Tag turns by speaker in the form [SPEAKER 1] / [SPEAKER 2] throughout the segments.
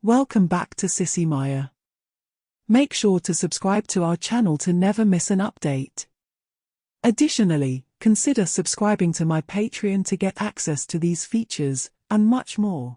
[SPEAKER 1] Welcome back to Sissy Maya. Make sure to subscribe to our channel to never miss an update. Additionally, consider subscribing to my Patreon to get access to these features, and much more.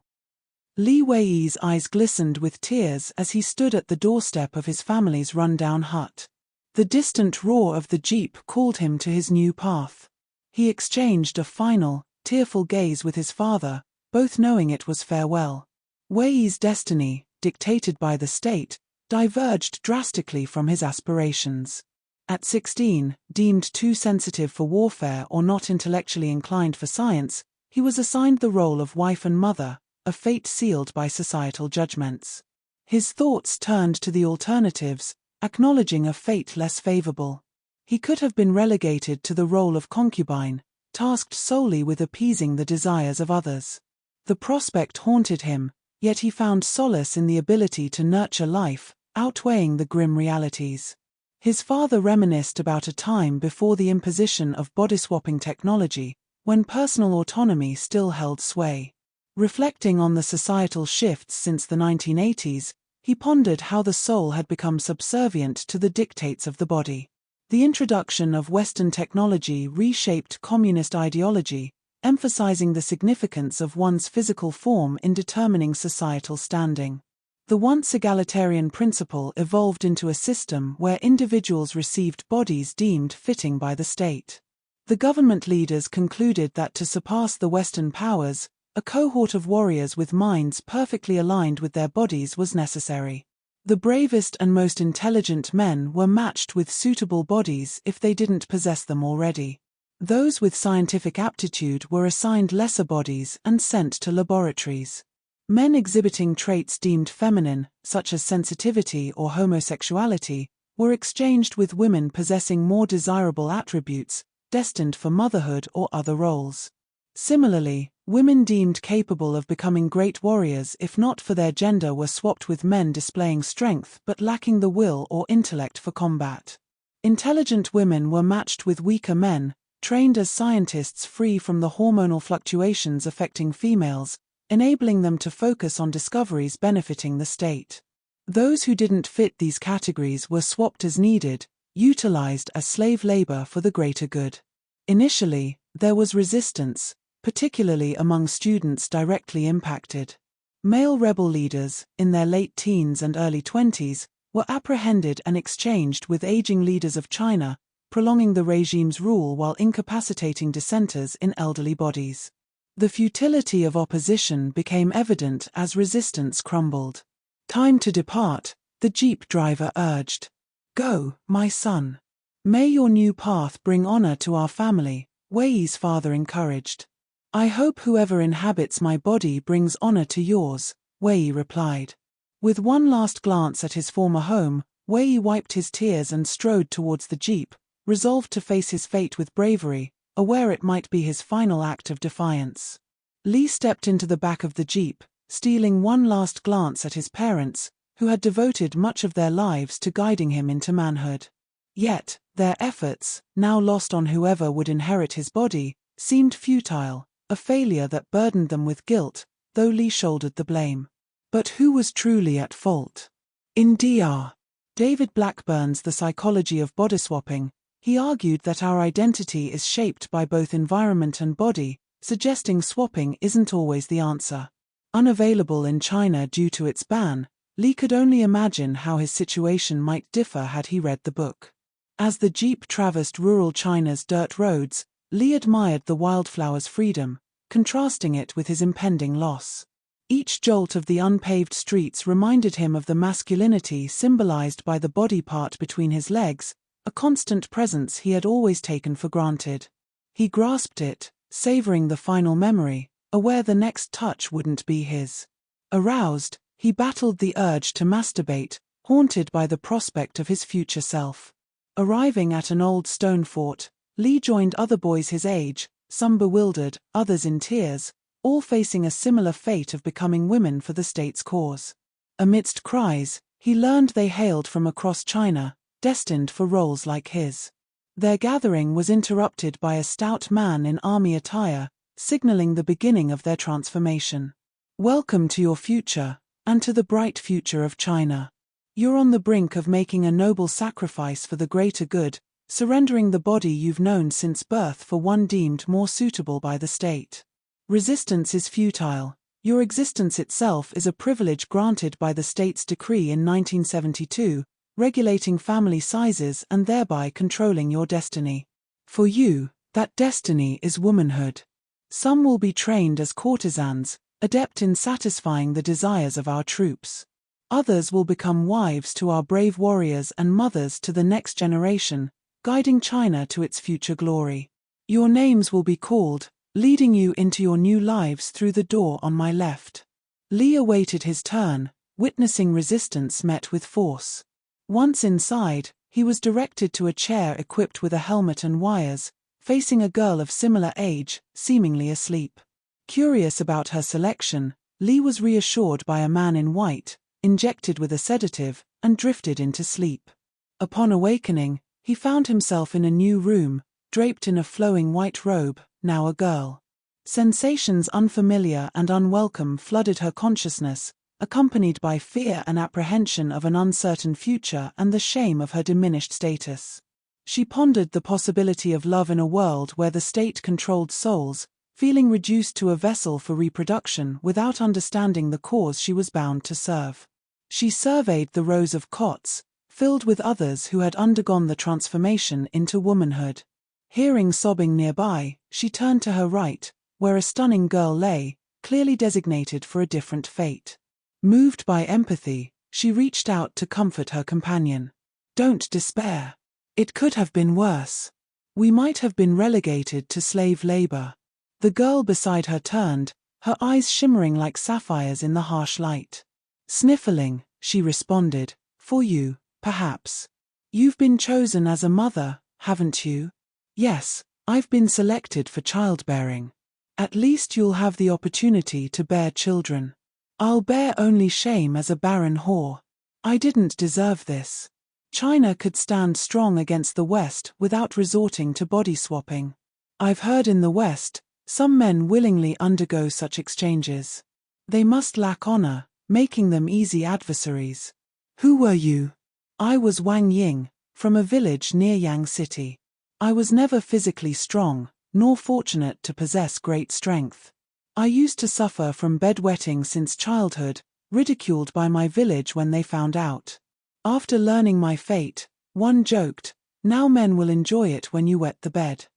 [SPEAKER 1] Li Wei's eyes glistened with tears as he stood at the doorstep of his family's rundown hut. The distant roar of the jeep called him to his new path. He exchanged a final, tearful gaze with his father, both knowing it was farewell. Wei's destiny, dictated by the state, diverged drastically from his aspirations. At 16, deemed too sensitive for warfare or not intellectually inclined for science, he was assigned the role of wife and mother, a fate sealed by societal judgments. His thoughts turned to the alternatives, acknowledging a fate less favorable. He could have been relegated to the role of concubine, tasked solely with appeasing the desires of others. The prospect haunted him, yet he found solace in the ability to nurture life, outweighing the grim realities. His father reminisced about a time before the imposition of body-swapping technology, when personal autonomy still held sway. Reflecting on the societal shifts since the 1980s, he pondered how the soul had become subservient to the dictates of the body. The introduction of Western technology reshaped communist ideology, emphasizing the significance of one's physical form in determining societal standing. The once egalitarian principle evolved into a system where individuals received bodies deemed fitting by the state. The government leaders concluded that to surpass the Western powers, a cohort of warriors with minds perfectly aligned with their bodies was necessary. The bravest and most intelligent men were matched with suitable bodies if they didn't possess them already. Those with scientific aptitude were assigned lesser bodies and sent to laboratories. Men exhibiting traits deemed feminine, such as sensitivity or homosexuality, were exchanged with women possessing more desirable attributes, destined for motherhood or other roles. Similarly, women deemed capable of becoming great warriors if not for their gender were swapped with men displaying strength but lacking the will or intellect for combat. Intelligent women were matched with weaker men, trained as scientists free from the hormonal fluctuations affecting females, enabling them to focus on discoveries benefiting the state. Those who didn't fit these categories were swapped as needed, utilized as slave labor for the greater good. Initially, there was resistance, particularly among students directly impacted. Male rebel leaders, in their late teens and early 20s, were apprehended and exchanged with aging leaders of China, prolonging the regime's rule while incapacitating dissenters in elderly bodies. The futility of opposition became evident as resistance crumbled. "Time to depart," the jeep driver urged. "Go, my son. May your new path bring honor to our family," Wei's father encouraged. "I hope whoever inhabits my body brings honor to yours," Wei replied. With one last glance at his former home, Wei wiped his tears and strode towards the jeep, resolved to face his fate with bravery, aware it might be his final act of defiance. Li stepped into the back of the jeep, stealing one last glance at his parents, who had devoted much of their lives to guiding him into manhood. Yet, their efforts, now lost on whoever would inherit his body, seemed futile, a failure that burdened them with guilt, though Li shouldered the blame. But who was truly at fault? In Dr. David Blackburn's The Psychology of Body Swapping, he argued that our identity is shaped by both environment and body, suggesting swapping isn't always the answer. Unavailable in China due to its ban, Li could only imagine how his situation might differ had he read the book. As the jeep traversed rural China's dirt roads, Li admired the wildflower's freedom, contrasting it with his impending loss. Each jolt of the unpaved streets reminded him of the masculinity symbolized by the body part between his legs, a constant presence he had always taken for granted. He grasped it, savoring the final memory, aware the next touch wouldn't be his. Aroused, he battled the urge to masturbate, haunted by the prospect of his future self. Arriving at an old stone fort, Li joined other boys his age, some bewildered, others in tears, all facing a similar fate of becoming women for the state's cause. Amidst cries, he learned they hailed from across China, destined for roles like his. Their gathering was interrupted by a stout man in army attire, signaling the beginning of their transformation. "Welcome to your future," and to the bright future of China. You're on the brink of making a noble sacrifice for the greater good, surrendering the body you've known since birth for one deemed more suitable by the state. Resistance is futile. Your existence itself is a privilege granted by the state's decree in 1972, regulating family sizes and thereby controlling your destiny. For you, that destiny is womanhood. Some will be trained as courtesans, adept in satisfying the desires of our troops. Others will become wives to our brave warriors and mothers to the next generation, guiding China to its future glory. Your names will be called, leading you into your new lives through the door on my left. Li awaited his turn, witnessing resistance met with force. Once inside, he was directed to a chair equipped with a helmet and wires, facing a girl of similar age, seemingly asleep. Curious about her selection, Li was reassured by a man in white, injected with a sedative, and drifted into sleep. Upon awakening, he found himself in a new room, draped in a flowing white robe, now a girl. Sensations unfamiliar and unwelcome flooded her consciousness, accompanied by fear and apprehension of an uncertain future and the shame of her diminished status. She pondered the possibility of love in a world where the state controlled souls, feeling reduced to a vessel for reproduction without understanding the cause she was bound to serve. She surveyed the rows of cots, filled with others who had undergone the transformation into womanhood. Hearing sobbing nearby, she turned to her right, where a stunning girl lay, clearly designated for a different fate. Moved by empathy, she reached out to comfort her companion. "Don't despair. It could have been worse. We might have been relegated to slave labor." The girl beside her turned, her eyes shimmering like sapphires in the harsh light. Sniffling, she responded, "For you, perhaps. You've been chosen as a mother, haven't you?" "Yes, I've been selected for childbearing. At least you'll have the opportunity to bear children. I'll bear only shame as a barren whore. I didn't deserve this." China could stand strong against the West without resorting to body swapping. I've heard in the West, some men willingly undergo such exchanges. They must lack honor, making them easy adversaries. "Who were you?" "I was Wang Ying, from a village near Yang City. I was never physically strong, nor fortunate to possess great strength. I used to suffer from bedwetting since childhood, ridiculed by my village when they found out. After learning my fate, one joked, 'Now men will enjoy it when you wet the bed.'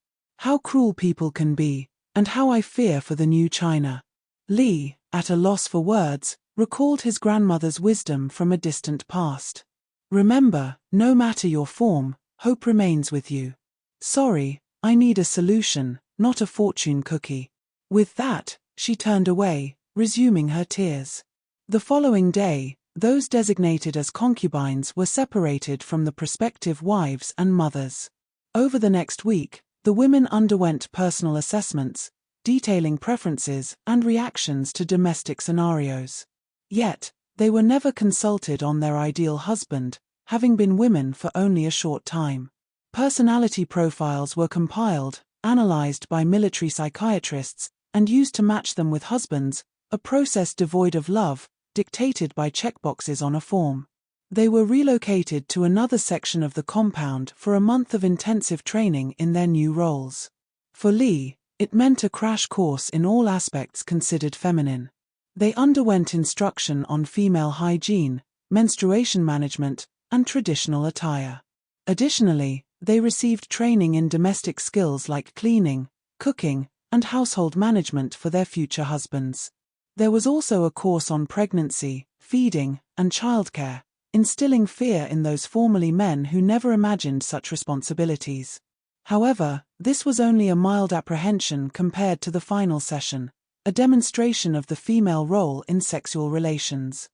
[SPEAKER 1] How cruel people can be, and how I fear for the new China." Li, at a loss for words, recalled his grandmother's wisdom from a distant past. "Remember, no matter your form, hope remains with you. Sorry, I need a solution, not a fortune cookie." With that, she turned away, resuming her tears. The following day, those designated as concubines were separated from the prospective wives and mothers. Over the next week, the women underwent personal assessments, detailing preferences and reactions to domestic scenarios. Yet, they were never consulted on their ideal husband, having been women for only a short time. Personality profiles were compiled, analyzed by military psychiatrists, and used to match them with husbands, a process devoid of love, dictated by checkboxes on a form. They were relocated to another section of the compound for a month of intensive training in their new roles. For Li, it meant a crash course in all aspects considered feminine. They underwent instruction on female hygiene, menstruation management, and traditional attire. Additionally, they received training in domestic skills like cleaning, cooking, and household management for their future husbands. There was also a course on pregnancy, feeding, and childcare, instilling fear in those formerly men who never imagined such responsibilities. However, this was only a mild apprehension compared to the final session, a demonstration of the female role in sexual relations.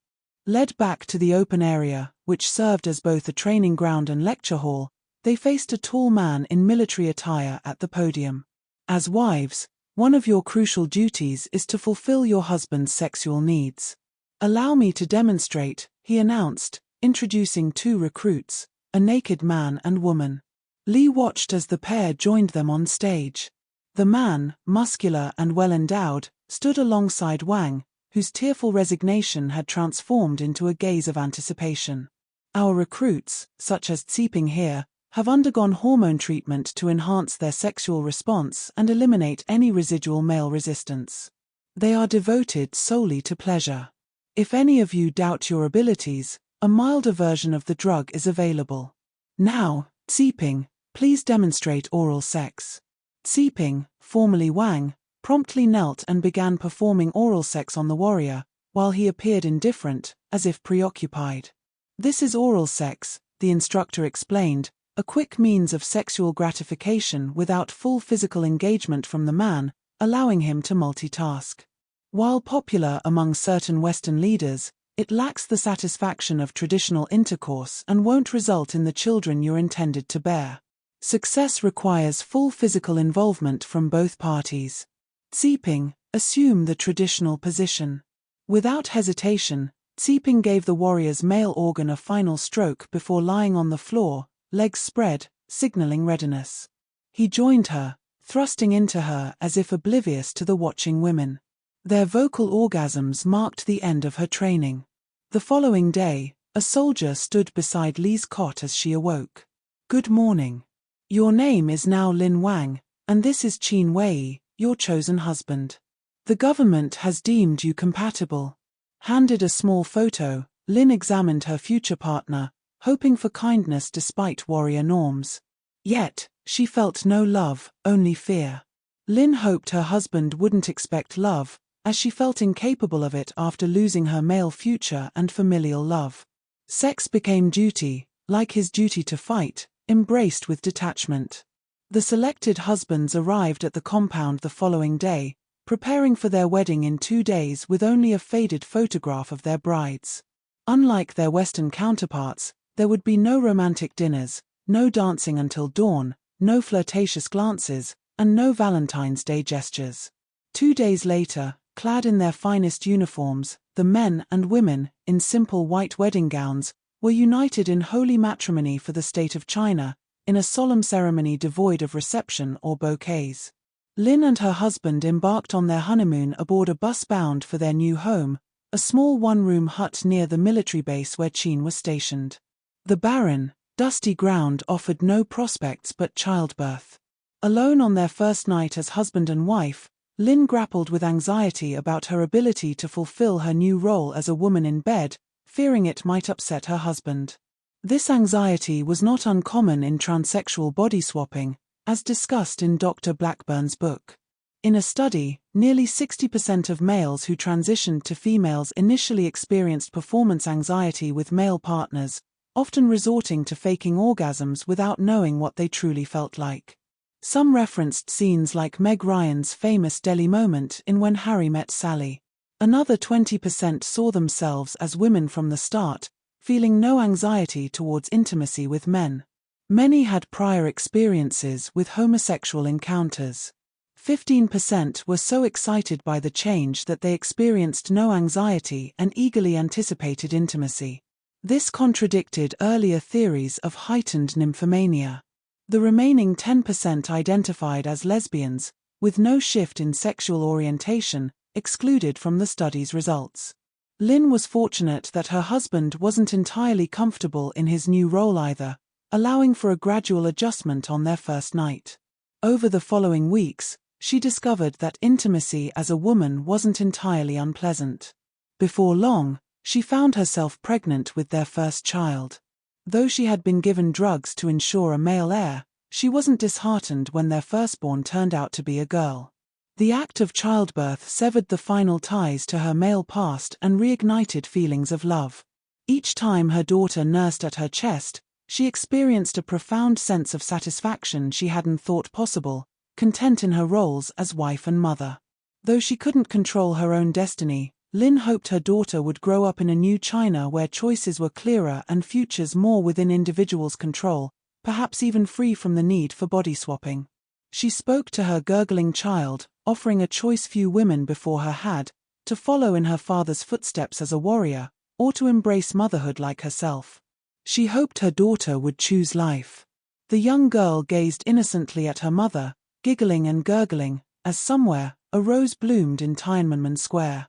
[SPEAKER 1] Led back to the open area, which served as both a training ground and lecture hall, they faced a tall man in military attire at the podium. "As wives, one of your crucial duties is to fulfill your husband's sexual needs. Allow me to demonstrate," he announced, introducing two recruits, a naked man and woman. Li watched as the pair joined them on stage. The man, muscular and well-endowed, stood alongside Wang, whose tearful resignation had transformed into a gaze of anticipation. Our recruits, such as Tsiping here, have undergone hormone treatment to enhance their sexual response and eliminate any residual male resistance. They are devoted solely to pleasure. If any of you doubt your abilities, a milder version of the drug is available. Now, Tsiping, please demonstrate oral sex. Tsiping, formerly Wang, promptly knelt and began performing oral sex on the warrior, while he appeared indifferent, as if preoccupied. This is oral sex, the instructor explained, a quick means of sexual gratification without full physical engagement from the man, allowing him to multitask. While popular among certain Western leaders, it lacks the satisfaction of traditional intercourse and won't result in the children you're intended to bear. Success requires full physical involvement from both parties. Tsiping, assume the traditional position. Without hesitation, Tsiping gave the warrior's male organ a final stroke before lying on the floor, legs spread, signaling readiness. He joined her, thrusting into her as if oblivious to the watching women. Their vocal orgasms marked the end of her training. The following day, a soldier stood beside Li's cot as she awoke. "Good morning. Your name is now Lin Wang, and this is Qin Wei, your chosen husband. The government has deemed you compatible." Handed a small photo, Lin examined her future partner, hoping for kindness despite warrior norms. Yet, she felt no love, only fear. Lin hoped her husband wouldn't expect love, as she felt incapable of it after losing her male future and familial love. Sex became duty, like his duty to fight, embraced with detachment. The selected husbands arrived at the compound the following day, preparing for their wedding in 2 days with only a faded photograph of their brides. Unlike their Western counterparts, there would be no romantic dinners, no dancing until dawn, no flirtatious glances, and no Valentine's Day gestures. 2 days later, clad in their finest uniforms, the men and women, in simple white wedding gowns, were united in holy matrimony for the state of China, in a solemn ceremony devoid of reception or bouquets. Lin and her husband embarked on their honeymoon aboard a bus bound for their new home, a small one-room hut near the military base where Qin was stationed. The barren, dusty ground offered no prospects but childbirth. Alone on their first night as husband and wife, Lin grappled with anxiety about her ability to fulfill her new role as a woman in bed, fearing it might upset her husband. This anxiety was not uncommon in transsexual body swapping, as discussed in Dr. Blackburn's book. In a study, nearly 60% of males who transitioned to females initially experienced performance anxiety with male partners, often resorting to faking orgasms without knowing what they truly felt like. Some referenced scenes like Meg Ryan's famous deli moment in When Harry Met Sally. Another 20% saw themselves as women from the start, feeling no anxiety towards intimacy with men. Many had prior experiences with homosexual encounters. 15% were so excited by the change that they experienced no anxiety and eagerly anticipated intimacy. This contradicted earlier theories of heightened nymphomania. The remaining 10% identified as lesbians, with no shift in sexual orientation, excluded from the study's results. Lin was fortunate that her husband wasn't entirely comfortable in his new role either, allowing for a gradual adjustment on their first night. Over the following weeks, she discovered that intimacy as a woman wasn't entirely unpleasant. Before long, she found herself pregnant with their first child. Though she had been given drugs to ensure a male heir, she wasn't disheartened when their firstborn turned out to be a girl. The act of childbirth severed the final ties to her male past and reignited feelings of love. Each time her daughter nursed at her chest, she experienced a profound sense of satisfaction she hadn't thought possible, content in her roles as wife and mother. Though she couldn't control her own destiny, Lin hoped her daughter would grow up in a new China where choices were clearer and futures more within individuals' control, perhaps even free from the need for body swapping. She spoke to her gurgling child, offering a choice few women before her had, to follow in her father's footsteps as a warrior, or to embrace motherhood like herself. She hoped her daughter would choose life. The young girl gazed innocently at her mother, giggling and gurgling, as somewhere, a rose bloomed in Tiananmen Square.